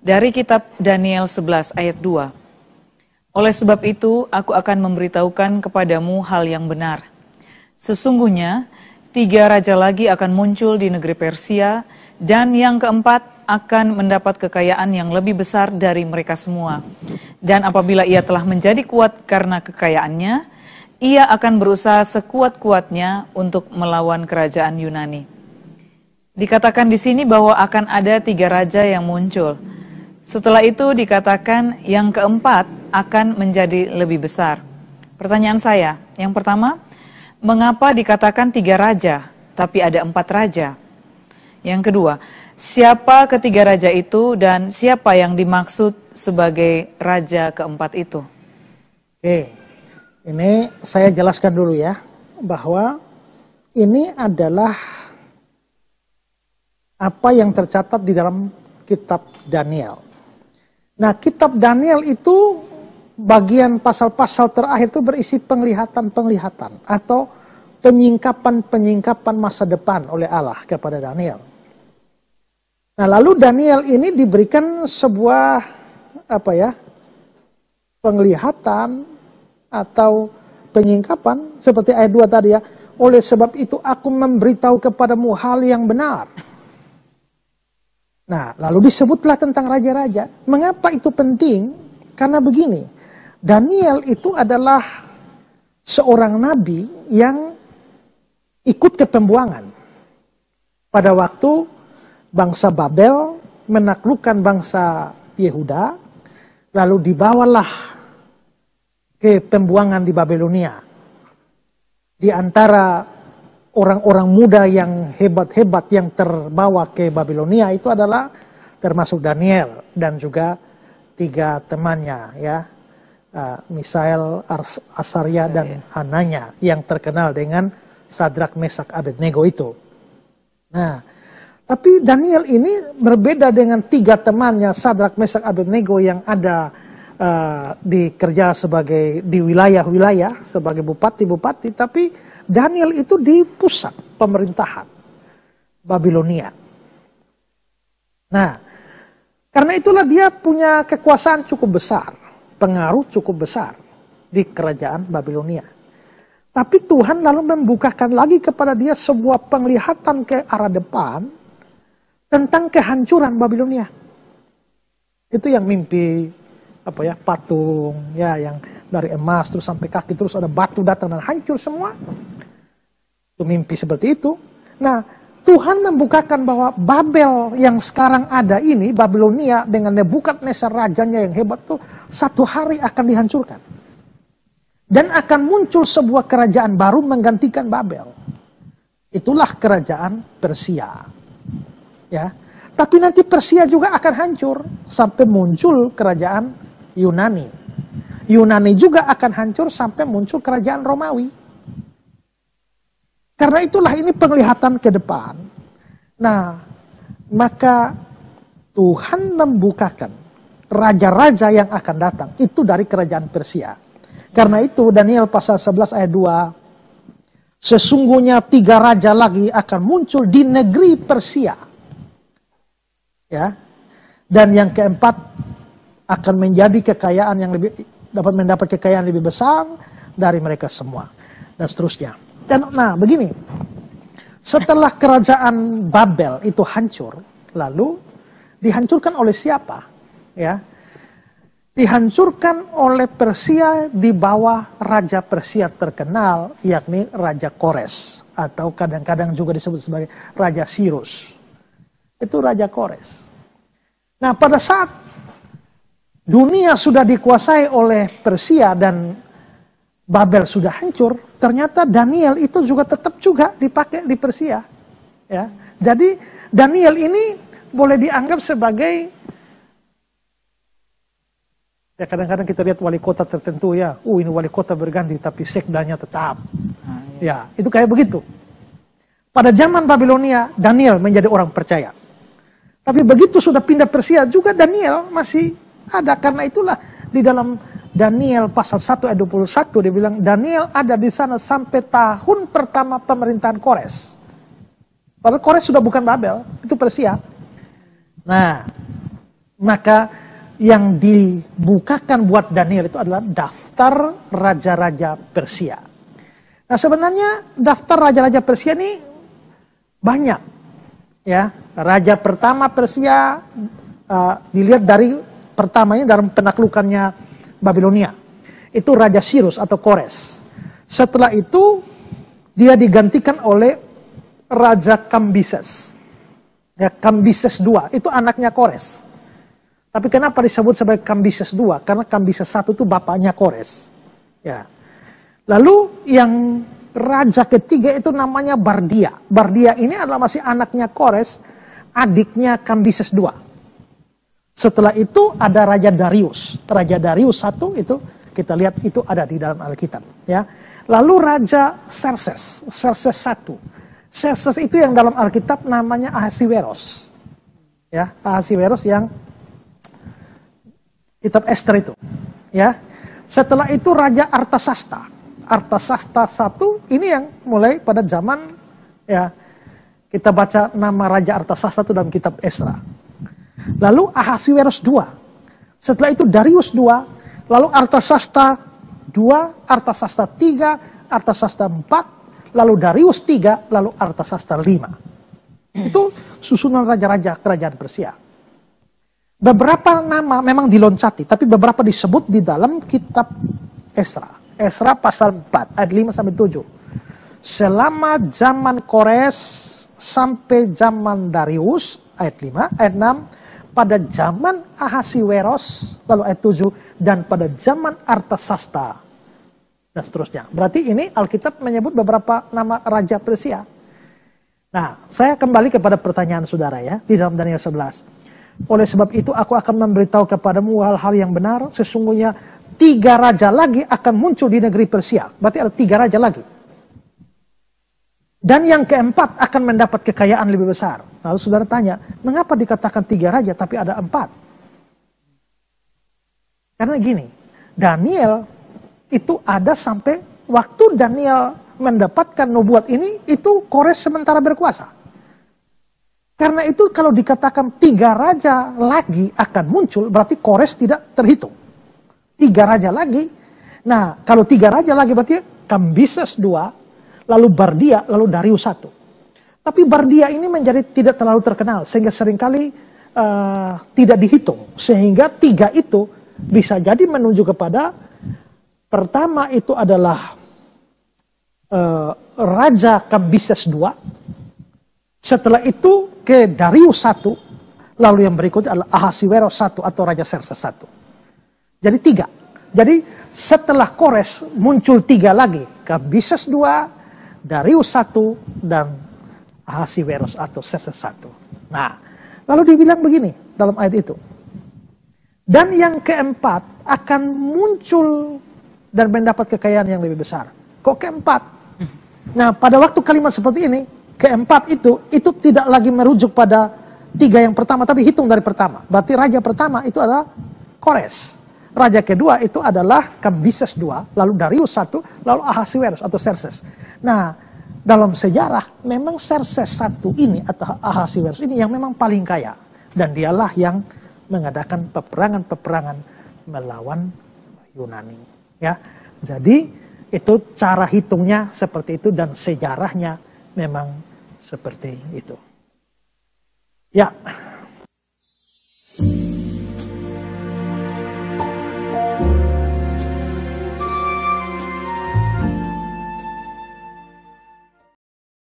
Dari kitab Daniel 11 ayat 2. Oleh sebab itu, aku akan memberitahukan kepadamu hal yang benar. Sesungguhnya, 3 raja lagi akan muncul di negeri Persia, dan yang keempat akan mendapat kekayaan yang lebih besar dari mereka semua. Dan apabila ia telah menjadi kuat karena kekayaannya, ia akan berusaha sekuat-kuatnya untuk melawan kerajaan Yunani. Dikatakan di sini bahwa akan ada 3 raja yang muncul. Setelah itu dikatakan yang keempat akan menjadi lebih besar. Pertanyaan saya, yang pertama, mengapa dikatakan 3 raja, tapi ada 4 raja? Yang kedua, siapa ketiga raja itu dan siapa yang dimaksud sebagai raja keempat itu? Oke, ini saya jelaskan dulu ya, bahwa ini adalah apa yang tercatat di dalam kitab Daniel. Nah, kitab Daniel itu bagian pasal-pasal terakhir itu berisi penglihatan-penglihatan atau penyingkapan-penyingkapan masa depan oleh Allah kepada Daniel. Nah, lalu Daniel ini diberikan sebuah penglihatan atau penyingkapan seperti ayat 2 tadi ya. Oleh sebab itu aku memberitahu kepadamu hal yang benar. Nah, lalu disebutlah tentang raja-raja. Mengapa itu penting? Karena begini, Daniel itu adalah seorang nabi yang ikut ke pembuangan. Pada waktu bangsa Babel menaklukkan bangsa Yehuda, lalu dibawalah ke pembuangan di Babelonia. Di antara orang-orang muda yang hebat-hebat yang terbawa ke Babelonia itu adalah termasuk Daniel dan juga 3 temannya ya, Misael, Asaria dan Hananya yang terkenal dengan Sadrak, Mesak, Abednego itu. Nah, tapi Daniel ini berbeda dengan 3 temannya Sadrak, Mesak, Abednego yang ada dikerja sebagai di wilayah-wilayah sebagai bupati-bupati, tapi Daniel itu di pusat pemerintahan Babilonia. Nah, karena itulah dia punya kekuasaan cukup besar, pengaruh cukup besar di kerajaan Babilonia. Tapi Tuhan lalu membukakan lagi kepada dia sebuah penglihatan ke arah depan tentang kehancuran Babilonia. Itu yang mimpi patung ya, yang dari emas terus sampai kaki terus ada batu datang dan hancur semua. Itu mimpi seperti itu. Nah, Tuhan membukakan bahwa Babel yang sekarang ada ini, Babilonia dengan Nebukadnezar rajanya yang hebat itu, satu hari akan dihancurkan. Dan akan muncul sebuah kerajaan baru menggantikan Babel. Itulah kerajaan Persia. Ya. Tapi nanti Persia juga akan hancur sampai muncul kerajaan Yunani. Yunani juga akan hancur sampai muncul kerajaan Romawi. Karena itulah ini penglihatan ke depan. Nah, maka Tuhan membukakan raja-raja yang akan datang. Itu dari kerajaan Persia. Karena itu Daniel pasal 11 ayat 2. Sesungguhnya 3 raja lagi akan muncul di negeri Persia. Ya. Dan yang keempat akan menjadi kekayaan yang dapat mendapat kekayaan lebih besar dari mereka semua. Dan seterusnya. Dan nah begini, setelah kerajaan Babel itu hancur, lalu dihancurkan oleh siapa? Ya, dihancurkan oleh Persia di bawah raja Persia terkenal, yakni Raja Kores, atau kadang-kadang juga disebut sebagai Raja Cyrus. Itu Raja Kores. Nah, pada saat dunia sudah dikuasai oleh Persia dan Babel sudah hancur, ternyata Daniel itu juga tetap juga dipakai di Persia. Ya. Jadi Daniel ini boleh dianggap sebagai, ya kadang-kadang kita lihat wali kota tertentu ya, ini wali kota berganti tapi sekdanya tetap. Ya, itu kayak begitu. Pada zaman Babilonia, Daniel menjadi orang percaya. Tapi begitu sudah pindah Persia juga Daniel masih ada. Karena itulah di dalam Daniel pasal 1 ayat 21 dia bilang Daniel ada di sana sampai tahun pertama pemerintahan Kores. Padahal Kores sudah bukan Babel, itu Persia. Nah, Maka yang dibukakan buat Daniel itu adalah daftar raja-raja Persia. Nah sebenarnya daftar raja-raja Persia ini banyak. Ya, raja pertama Persia dilihat dari pertamanya dalam penaklukannya Babilonia. Itu Raja Cyrus atau Kores. Setelah itu dia digantikan oleh Raja Kambises. Ya, Kambises II itu anaknya Kores. Tapi kenapa disebut sebagai Kambises II? Karena Kambises I itu bapaknya Kores. Ya. Lalu yang raja ketiga itu namanya Bardia. Bardia ini adalah masih anaknya Kores, adiknya Kambises II. Setelah itu ada Raja Darius. Raja Darius I itu kita lihat itu ada di dalam Alkitab. Ya. Lalu Raja Xerxes, Xerxes I. Xerxes itu yang dalam Alkitab namanya Ahasiweros. Ya, Ahasiweros yang kitab Esther itu. Ya. Setelah itu Raja Artasasta. Artasasta I ini yang mulai pada zaman ya kita baca nama Raja Artasasta itu dalam kitab Esra. Lalu Ahasiweros II. Setelah itu Darius II, lalu Artasasta II, Artasasta III, Artasasta IV, lalu Darius III, lalu Artasasta V. Itu susunan raja-raja kerajaan Persia. Beberapa nama memang diloncati, tapi beberapa disebut di dalam kitab Esra. Esra pasal 4, ayat 5 sampai 7. Selama zaman Kores sampai zaman Darius, ayat 5, ayat 6, pada zaman Ahasiweros, lalu ayat 7, dan pada zaman Artasasta, dan seterusnya. Berarti ini Alkitab menyebut beberapa nama raja Persia. Nah, saya kembali kepada pertanyaan saudara ya, di dalam Daniel 11. Oleh sebab itu aku akan memberitahu kepadamu hal-hal yang benar. Sesungguhnya 3 raja lagi akan muncul di negeri Persia. Berarti ada 3 raja lagi. Dan yang keempat akan mendapat kekayaan lebih besar. Lalu saudara tanya, mengapa dikatakan 3 raja tapi ada 4? Karena gini, Daniel itu ada sampai waktu Daniel mendapatkan nubuat ini, itu Kores sementara berkuasa. Karena itu kalau dikatakan 3 raja lagi akan muncul, berarti Kores tidak terhitung. 3 raja lagi. Nah, kalau 3 raja lagi berarti Kambises II, lalu Bardia, lalu Darius I. Tapi Bardia ini menjadi tidak terlalu terkenal, sehingga seringkali tidak dihitung. Sehingga 3 itu bisa jadi menunjuk kepada, pertama itu adalah Raja Kambises II. Setelah itu ke Darius I, lalu yang berikutnya adalah Ahasiweros I atau Raja Xerxes I. Jadi 3. Jadi setelah Kores muncul 3 lagi, Kambises II, Darius I, dan Ahasiweros atau Xerxes I. Nah, lalu dibilang begini dalam ayat itu. Dan yang keempat akan muncul dan mendapat kekayaan yang lebih besar. Kok keempat? Nah, pada waktu kalimat seperti ini, keempat itu tidak lagi merujuk pada 3 yang pertama, tapi hitung dari pertama. Berarti raja pertama itu adalah Kores. Raja kedua itu adalah Kambises II, lalu Darius I, lalu Ahasiweros atau Xerxes. Nah, dalam sejarah memang Xerxes I ini atau Ahasiweros ini yang memang paling kaya. Dan dialah yang mengadakan peperangan-peperangan melawan Yunani. Ya, jadi itu cara hitungnya seperti itu dan sejarahnya memang seperti itu. Ya.